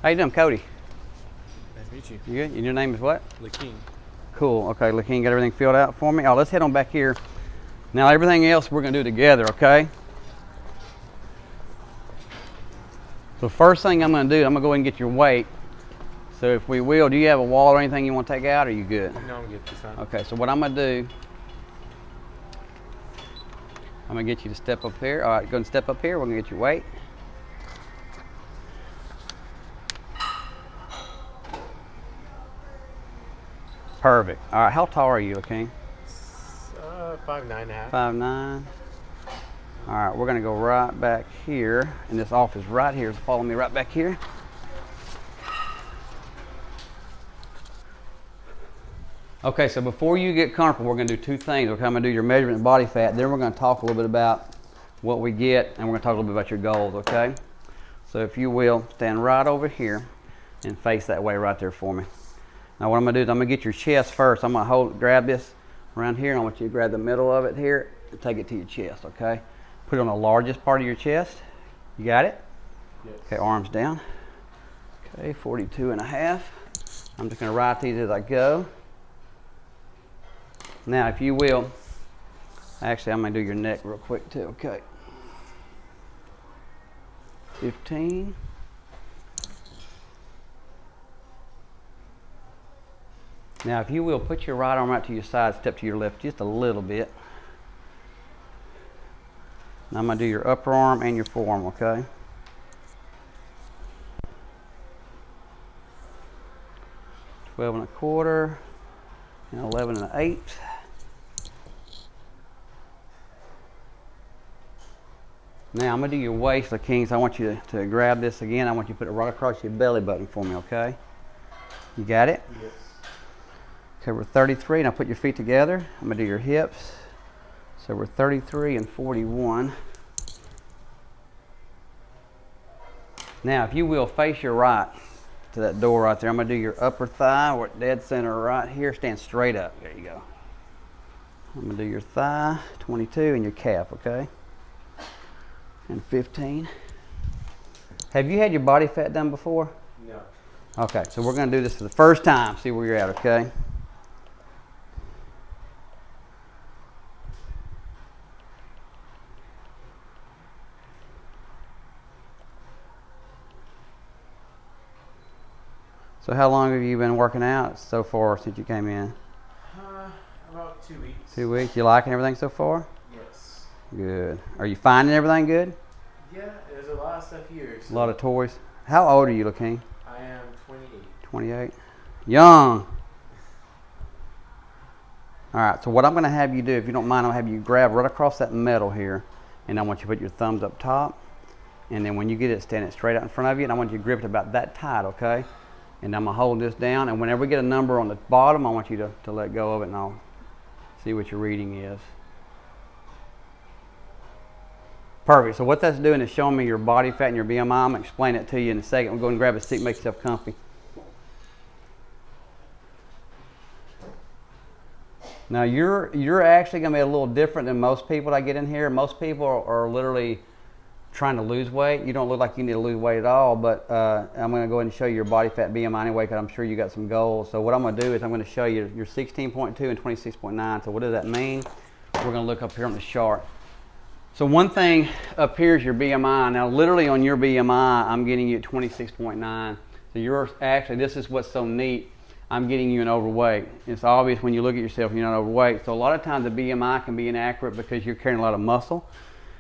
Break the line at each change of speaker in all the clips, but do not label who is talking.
How you doing, Cody?
Nice to meet you.
You good? And your name is what?
Lakeem.
Cool. Okay, Lakeem, got everything filled out for me. Oh, let's head on back here. Now, everything else we're going to do together, okay? So first thing I'm going to do, I'm going to go ahead and get your weight. So if we will, do you have a wall or anything you want to take out, or are you good?
No, I'm good this time.
Okay, so what I'm going to do, I'm going to get you to step up here. All right, go ahead and step up here. We're going to get your weight. Perfect. All right, how tall are you, Lakeem?
5'9.5".
5'9". All right, we're gonna go right back here in this office right here. So follow me right back here. Okay, so before you get comfortable, we're gonna do two things. Okay, I'm gonna do your measurement of body fat, then we're gonna talk a little bit about what we get, and we're gonna talk a little bit about your goals, okay? So if you will, stand right over here and face that way right there for me. Now what I'm gonna do is I'm gonna get your chest first. I'm gonna grab this around here, and I want you to grab the middle of it here and take it to your chest, okay? Put it on the largest part of your chest. You got it?
Yes.
Okay, arms down. Okay, 42.5. I'm just gonna write these as I go. Now, if you will, actually I'm gonna do your neck real quick too, okay? 15. Now, if you will, put your right arm out to your side, step to your left just a little bit. Now I'm going to do your upper arm and your forearm, okay? $12.25 and 11.125. Now I'm going to do your waist, Lakeem, so I want you to grab this again. I want you to put it right across your belly button for me, okay? You got it?
Yes.
Okay, we're 33. Now put your feet together. I'm gonna do your hips. So we're 33 and 41. Now, if you will, face your right to that door right there. I'm gonna do your upper thigh. We're at dead center right here. Stand straight up. There you go. I'm gonna do your thigh, 22, and your calf, okay? And 15. Have you had your body fat done before?
No.
Okay, so we're gonna do this for the first time. See where you're at, okay? So how long have you been working out so far since you came in?
About 2 weeks.
2 weeks. You liking everything so far?
Yes.
Good. Are you finding everything good?
Yeah, there's a lot of stuff here.
A lot of toys. How old are you, Lakeem?
I am 28.
28. Young. All right, so what I'm going to have you do, if you don't mind, I'll have you grab right across that metal here, and I want you to put your thumbs up top, and then when you get it, stand it straight out in front of you, and I want you to grip it about that tight, okay? And I'm going to hold this down, and whenever we get a number on the bottom, I want you to let go of it, and I'll see what your reading is. Perfect. So what that's doing is showing me your body fat and your BMI. I'm going to explain it to you in a second. We'll go and grab a seat, make yourself comfy. Now you're actually going to be a little different than most people that get in here. Most people are literally trying to lose weight. You don't look like you need to lose weight at all, but I'm going to go ahead and show you your body fat BMI anyway, because I'm sure you got some goals. So what I'm going to do is I'm going to show you your 16.2 and 26.9. So what does that mean? We're going to look up here on the chart. So one thing up here is your BMI. Now literally on your BMI, I'm getting you at 26.9. So you're actually, this is what's so neat, I'm getting you an overweight. It's obvious when you look at yourself you're not overweight. So a lot of times the BMI can be inaccurate because you're carrying a lot of muscle.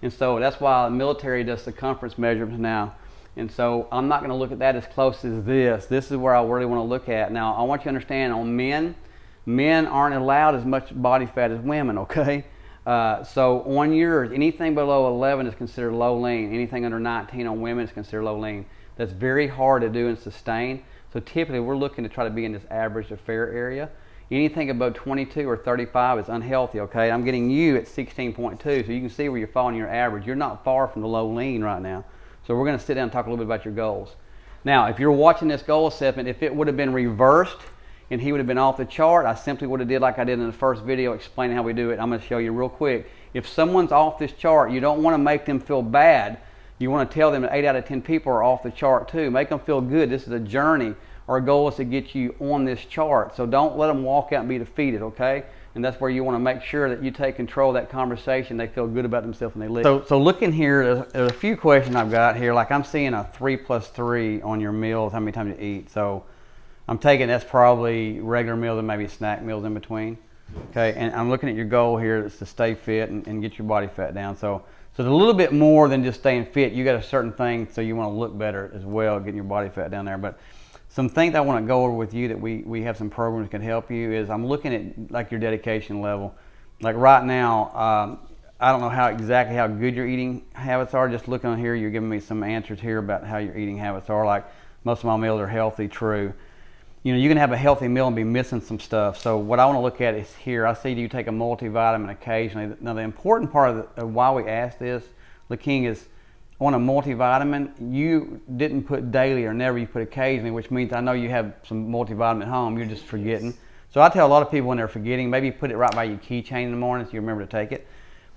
And so that's why the military does circumference measurements now. And so I'm not going to look at that as close as this. This is where I really want to look at. Now I want you to understand, on men aren't allowed as much body fat as women, okay? So on yours, anything below 11 is considered low lean. Anything under 19 on women is considered low lean. That's very hard to do and sustain. So typically we're looking to try to be in this average to fair area. Anything above 22 or 35 is unhealthy, okay? I'm getting you at 16.2, so you can see where you're falling in your average. You're not far from the low lean right now. So we're gonna sit down and talk a little bit about your goals. Now, if you're watching this goal assessment, if it would have been reversed and he would have been off the chart, I simply would have did like I did in the first video explaining how we do it. I'm gonna show you real quick. If someone's off this chart, you don't wanna make them feel bad. You want to tell them that 8 out of 10 people are off the chart too. Make them feel good. This is a journey. Our goal is to get you on this chart. So don't let them walk out and be defeated, okay? And that's where you want to make sure that you take control of that conversation. They feel good about themselves when they leave. So looking here, there's a few questions I've got here. Like I'm seeing a 3+3 on your meals, how many times you eat. So I'm taking that's probably regular meals and maybe snack meals in between. Okay, and I'm looking at your goal here. It's to stay fit and get your body fat down. So it's a little bit more than just staying fit. You got a certain thing, so you want to look better as well, getting your body fat down there. But some things I want to go over with you that we have some programs that can help you is I'm looking at like your dedication level. Like right now, I don't know exactly how good your eating habits are. Just looking on here, you're giving me some answers here about how your eating habits are. Like most of my meals are healthy, true. You know, you can have a healthy meal and be missing some stuff. So what I want to look at is here. I see you take a multivitamin occasionally. Now the important part of why we ask this, Laking, is on a multivitamin, you didn't put daily or never, you put occasionally, which means I know you have some multivitamin at home, you're just forgetting. So I tell a lot of people when they're forgetting, maybe put it right by your keychain in the morning so you remember to take it.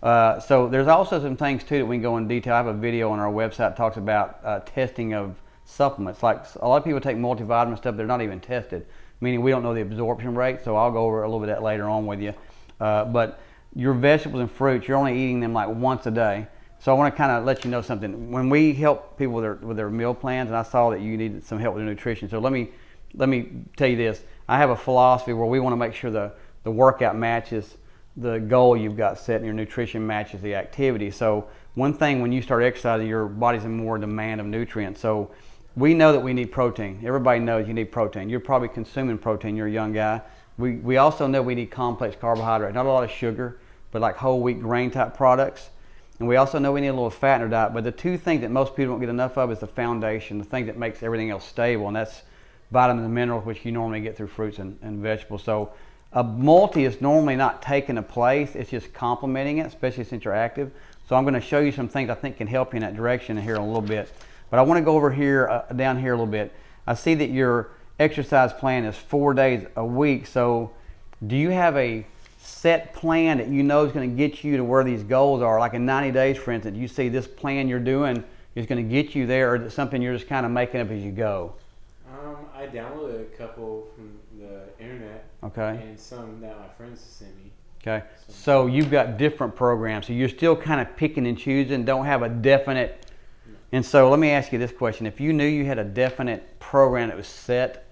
So there's also some things too that we can go in detail. I have a video on our website that talks about testing of supplements. Like a lot of people take multivitamin stuff, they're not even tested, meaning we don't know the absorption rate, so I'll go over a little bit of that later on with you. But your vegetables and fruits, you're only eating them like once a day. So I want to kind of let you know something. When we help people with their meal plans, and I saw that you needed some help with nutrition, so let me tell you this. I have a philosophy where we want to make sure the workout matches the goal you've got set and your nutrition matches the activity. So one thing, when you start exercising, your body's in more demand of nutrients. So we know that we need protein. Everybody knows you need protein. You're probably consuming protein. You're a young guy. We also know we need complex carbohydrate, not a lot of sugar, but like whole wheat grain type products. And we also know we need a little fat in our diet. But the two things that most people don't get enough of is the foundation, the thing that makes everything else stable, and that's vitamins and minerals, which you normally get through fruits and vegetables. So a multi is normally not taking a place, it's just complementing it, especially since you're active. So I'm going to show you some things I think can help you in that direction here in a little bit. But I want to go over here, down here a little bit. I see that your exercise plan is 4 days a week. So do you have a set plan that you know is going to get you to where these goals are? Like in 90 days, for instance, you see this plan you're doing is going to get you there, or is it something you're just kind of making up as you go?
I downloaded a couple from the internet.
Okay.
And some that my friends sent me.
Okay. So you've got different programs. So you're still kind of picking and choosing, don't have a definite. And so let me ask you this question. If you knew you had a definite program that was set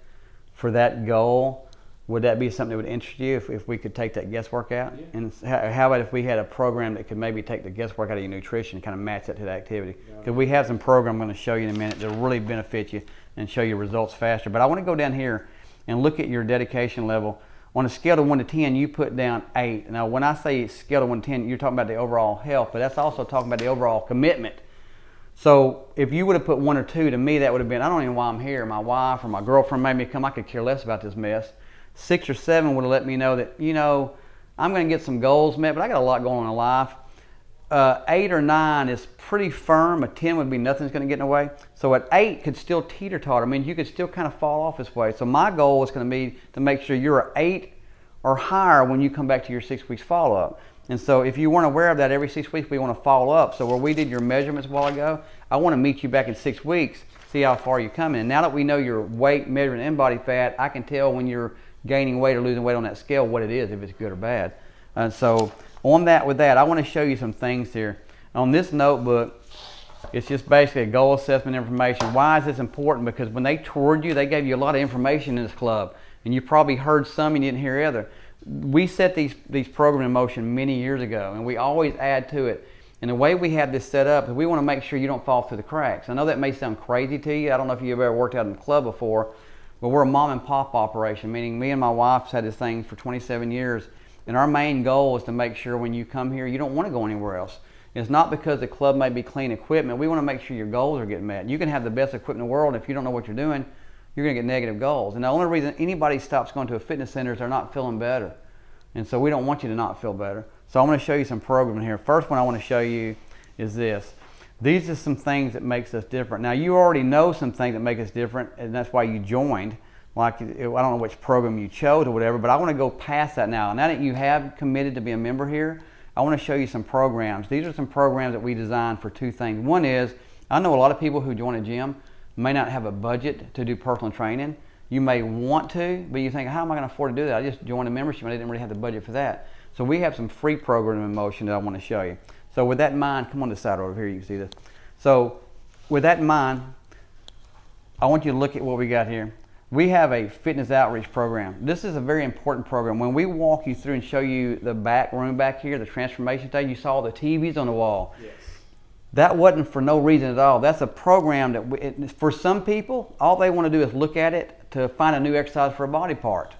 for that goal, would that be something that would interest you if we could take that guesswork out?
Yeah.
And how about if we had a program that could maybe take the guesswork out of your nutrition and kind of match that to the activity? Because we have some program I'm going to show you in a minute that will really benefit you and show you results faster. But I want to go down here and look at your dedication level. On a scale of 1 to 10, you put down 8. Now, when I say scale of 1 to 10, you're talking about the overall health, but that's also talking about the overall commitment. So if you would have put 1 or 2, to me that would have been, I don't even know why I'm here. My wife or my girlfriend made me come. I could care less about this mess. 6 or 7 would have let me know that, you know, I'm going to get some goals met, but I got a lot going on in life. 8 or 9 is pretty firm. A 10 would be nothing's going to get in the way. So at 8 could still teeter-totter. I mean, you could still kind of fall off this way. So my goal is going to be to make sure you're at 8 or higher when you come back to your 6 weeks follow-up. And so if you weren't aware of that, every 6 weeks we want to follow up. So where we did your measurements a while ago, I want to meet you back in 6 weeks, see how far you're coming. And now that we know your weight, measuring, and body fat, I can tell when you're gaining weight or losing weight on that scale what it is, if it's good or bad. And so on that, with that, I want to show you some things here. On this notebook, it's just basically a goal assessment information. Why is this important? Because when they toured you, they gave you a lot of information in this club. And you probably heard some and you didn't hear other. We set these programs in motion many years ago, and we always add to it. And the way we have this set up is we want to make sure you don't fall through the cracks. I know that may sound crazy to you. I don't know if you've ever worked out in a club before, but we're a mom and pop operation, meaning me and my wife's had this thing for 27 years. And our main goal is to make sure when you come here, you don't want to go anywhere else. It's not because the club may be clean equipment. We want to make sure your goals are getting met. You can have the best equipment in the world, and if you don't know what you're doing, you're going to get negative goals. And the only reason anybody stops going to a fitness center is they're not feeling better. And so we don't want you to not feel better. So I'm going to show you some programming here. First one I want to show you is this. These are some things that makes us different. Now you already know some things that make us different, and that's why you joined. Like, I don't know which program you chose or whatever, but I want to go past that now. Now that you have committed to be a member here, I want to show you some programs. These are some programs that we designed for two things. One is I know a lot of people who join a gym may not have a budget to do personal training. You may want to, but you think, how am I going to afford to do that? I just joined a membership and I didn't really have the budget for that. So we have some free programs in motion that I want to show you. So with that in mind, come on this side over here, you can see this. So with that in mind, I want you to look at what we got here. We have a fitness outreach program. This is a very important program. When we walk you through and show you the back room back here, the transformation stage, you saw the TVs on the wall.
Yes.
That wasn't for no reason at all. That's a program that for some people, all they want to do is look at it to find a new exercise for a body part.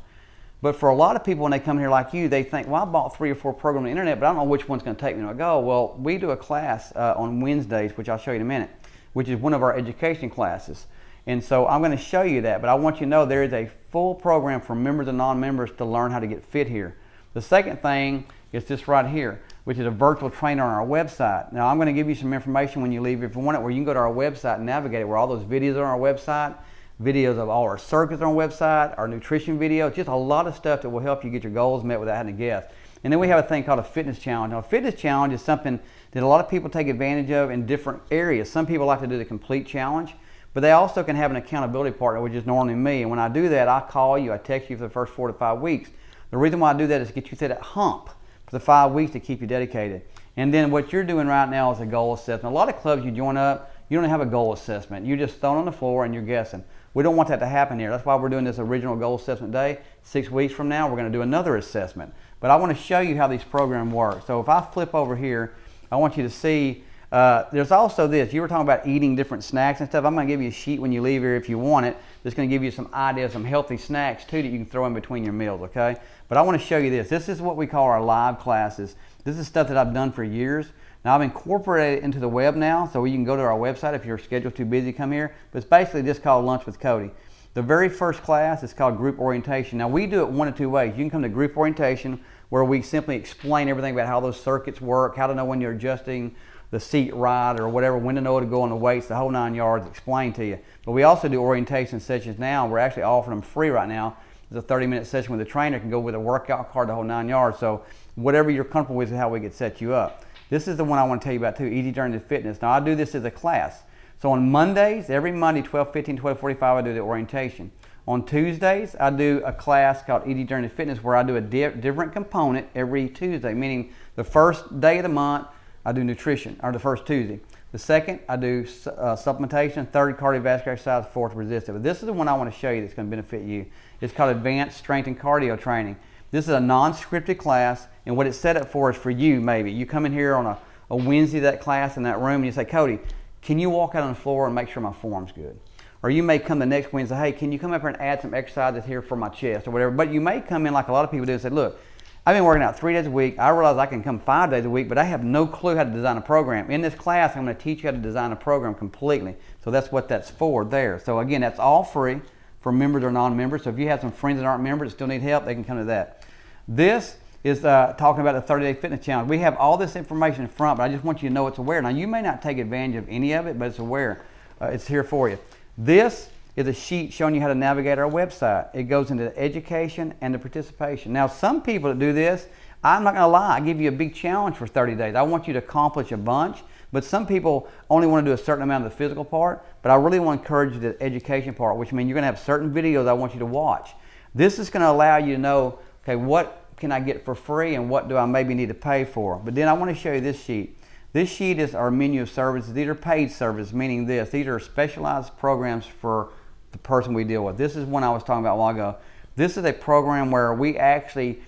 But for a lot of people, when they come here like you, they think, well, I bought 3 or 4 programs on the internet, but I don't know which one's going to take me. And I go, well, we do a class on Wednesdays, which I'll show you in a minute, which is one of our education classes. And so I'm going to show you that, but I want you to know there is a full program for members and non-members to learn how to get fit here. The second thing is this right here, which is a virtual trainer on our website. Now I'm going to give you some information when you leave if you want it, where you can go to our website and navigate it, where all those videos are on our website, videos of all our circuits on our website, our nutrition videos, just a lot of stuff that will help you get your goals met without having to guess. And then we have a thing called a fitness challenge. Now a fitness challenge is something that a lot of people take advantage of in different areas. Some people like to do the complete challenge, but they also can have an accountability partner, which is normally me. And when I do that, I call you, I text you for the first 4 to 5 weeks. The reason why I do that is to get you through that hump for the 5 weeks to keep you dedicated. And then what you're doing right now is a goal assessment. A lot of clubs you join up, you don't have a goal assessment. You're just thrown on the floor and you're guessing. We don't want that to happen here. That's why we're doing this original goal assessment day. 6 weeks from now, we're going to do another assessment. But I want to show you how these programs work. So if I flip over here, I want you to see, there's also this. You were talking about eating different snacks and stuff. I'm going to give you a sheet when you leave here if you want it. That's going to give you some ideas, some healthy snacks too that you can throw in between your meals, okay? But I want to show you this. This is what we call our live classes. This is stuff that I've done for years. Now I've incorporated it into the web now, so you can go to our website if your schedule's too busy to come here. But it's basically just called Lunch with Cody. The very first class is called group orientation. Now we do it one of 2 ways. You can come to group orientation where we simply explain everything about how those circuits work, how to know when you're adjusting the seat right or whatever, when to know to go on the weights, the whole 9 yards explained to you. But we also do orientation sessions now. We're actually offering them free right now. It's a 30-minute session with a trainer, can go with a workout card, the whole 9 yards. So whatever you're comfortable with is how we could set you up. This is the one I want to tell you about too, Easy Journey to Fitness. Now I do this as a class. So on Mondays, every Monday, 12:15, 12:45, I do the orientation. On Tuesdays, I do a class called Easy Journey to Fitness where I do a different component every Tuesday, meaning the first day of the month, I do nutrition, or the first Tuesday. The second, I do supplementation. Third, cardiovascular exercise. Fourth, resistive. But this is the one I want to show you that's going to benefit you. It's called Advanced Strength and Cardio Training. This is a non-scripted class, and what it's set up for is for you, maybe. You come in here on a Wednesday, that class in that room, and you say, Cody, can you walk out on the floor and make sure my form's good? Or you may come the next Wednesday, hey, can you come up here and add some exercises here for my chest or whatever? But you may come in like a lot of people do and say, look, I've been working out 3 days a week. I realize I can come 5 days a week, but I have no clue how to design a program. In this class, I'm going to teach you how to design a program completely. So that's what that's for there. So again, that's all free for members or non-members. So if you have some friends that aren't members that still need help, they can come to that. This is talking about the 30-day fitness challenge. We have all this information in front, but I just want you to know it's aware. Now, you may not take advantage of any of it, but it's aware. It's here for you. This is a sheet showing you how to navigate our website. It goes into the education and the participation. Now, some people that do this, I'm not going to lie, I give you a big challenge for 30 days. I want you to accomplish a bunch, but some people only want to do a certain amount of the physical part, but I really want to encourage you to the education part, which means you're going to have certain videos I want you to watch. This is going to allow you to know, okay, what can I get for free and what do I maybe need to pay for? But then I want to show you this sheet. This sheet is our menu of services. These are paid services, meaning this. These are specialized programs for the person we deal with. This is one I was talking about a while ago. This is a program where we actually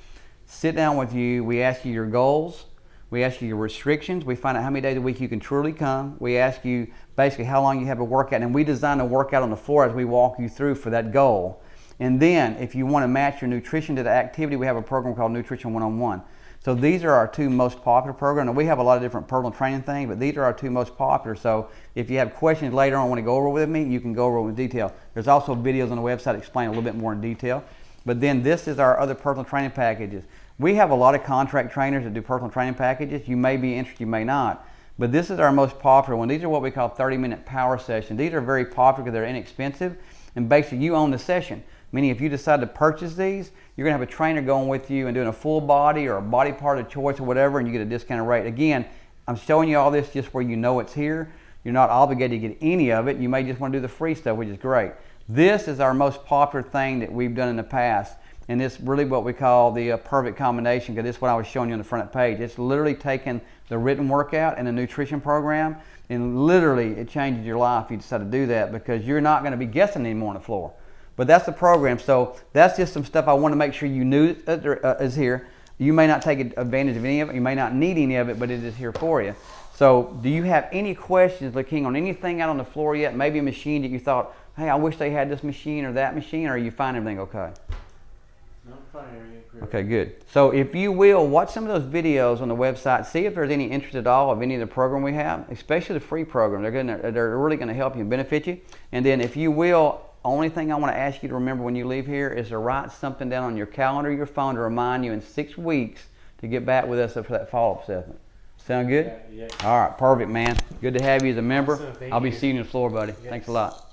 sit down with you. We ask you your goals. We ask you your restrictions. We find out how many days a week you can truly come. We ask you basically how long you have a workout, and we design a workout on the floor as we walk you through for that goal. And then if you want to match your nutrition to the activity, we have a program called Nutrition 101. So these are our 2 most popular programs. And we have a lot of different personal training things, but these are our 2 most popular. So if you have questions later on want to go over with me, you can go over with detail. There's also videos on the website explaining a little bit more in detail. But then this is our other personal training packages. We have a lot of contract trainers that do personal training packages. You may be interested, you may not. But this is our most popular one. These are what we call 30-minute power sessions. These are very popular because they're inexpensive. And basically you own the session. Meaning if you decide to purchase these, you're going to have a trainer going with you and doing a full body or a body part of choice or whatever, and you get a discounted rate. Again, I'm showing you all this just where you know it's here. You're not obligated to get any of it. You may just want to do the free stuff, which is great. This is our most popular thing that we've done in the past. And it's really what we call the perfect combination, because this is what I was showing you on the front page. It's literally taking the written workout and the nutrition program, and literally it changes your life if you decide to do that, because you're not going to be guessing anymore on the floor. But that's the program. So that's just some stuff I want to make sure you knew is here. You may not take advantage of any of it. You may not need any of it, but it is here for you. So do you have any questions, looking on anything out on the floor yet? Maybe a machine that you thought, hey, I wish they had this machine or that machine, or you find everything okay?
No, fine.
Okay, good. So if you will, watch some of those videos on the website. See if there's any interest at all of any of the program we have, especially the free program. They're really going to help you and benefit you. And then if you will, only thing I want to ask you to remember when you leave here is to write something down on your calendar, your phone, to remind you in 6 weeks to get back with us for that follow-up assessment. Sound good?
Yeah.
All right, perfect, man. Good to have you as a member.
Awesome, thank
I'll be
you.
seeing you on the floor, buddy.
Yes.
Thanks a lot.